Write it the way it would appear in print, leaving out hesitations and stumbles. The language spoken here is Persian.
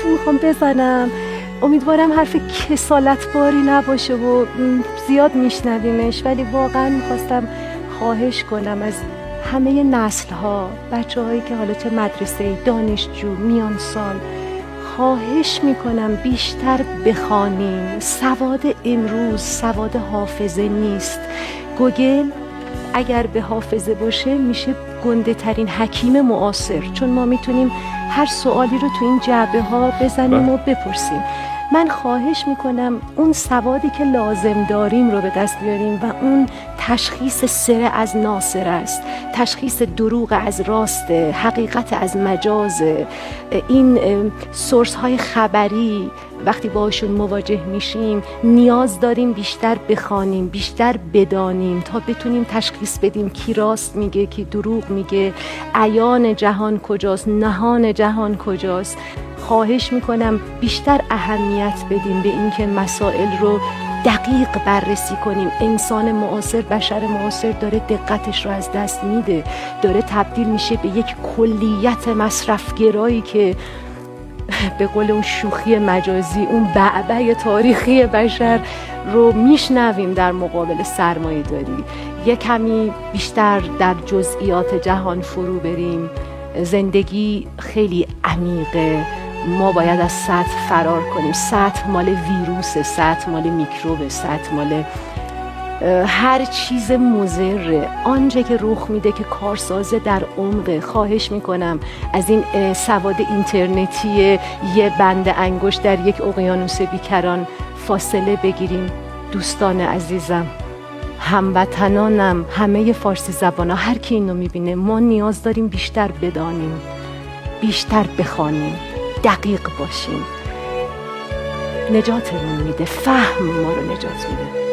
حرفی میخوام بزنم، امیدوارم حرف کسالتباری نباشه و زیاد میشنویمش، ولی واقعا میخواستم خواهش کنم از همه نسل‌ها، بچه‌هایی که حالا چه مدرسه، دانشجو، میان سال، خواهش میکنم بیشتر بخوانیم. سواد امروز سواد حافظه نیست. گوگل اگر به حافظه باشه میشه گنده ترین حکیم معاصر، چون ما میتونیم هر سوالی رو تو این جعبه ها بزنیم و بپرسیم. من خواهش میکنم اون سوادی که لازم داریم رو به دست بیاریم و اون تشخیص سر از ناصر است، تشخیص دروغ از راست، حقیقت از مجاز. این سورس های خبری وقتی باشون مواجه میشیم نیاز داریم بیشتر بخوانیم، بیشتر بدانیم تا بتونیم تشخیص بدیم کی راست میگه، کی دروغ میگه، عیان جهان کجاست، نهان جهان کجاست. خواهش میکنم بیشتر اهمیت بدیم به اینکه مسائل رو دقیق بررسی کنیم. انسان معاصر، بشر معاصر داره دقتش رو از دست میده، داره تبدیل میشه به یک کلیت مصرفگرایی که به قول اون شوخی مجازی اون بعبع تاریخی بشر رو میشنویم در مقابل سرمایه داری. یک کمی بیشتر در جزئیات جهان فرو بریم. زندگی خیلی عمیقه، ما باید از سطح فرار کنیم. سطح مال ویروس، سطح مال میکروب، سطح مال هر چیز مضر. آنچه که رخ میده که کارساز در عمق. خواهش میکنم از این سواد اینترنتی یه بند انگشت در یک اقیانوس بیکران فاصله بگیریم. دوستان عزیزم، هموطنانم، همه فارسی زبانا، هر کی اینو میبینه، ما نیاز داریم بیشتر بدانیم، بیشتر بخوانیم، دقیق باشیم. نجاتمون میده، فهم ما رو نجات میده.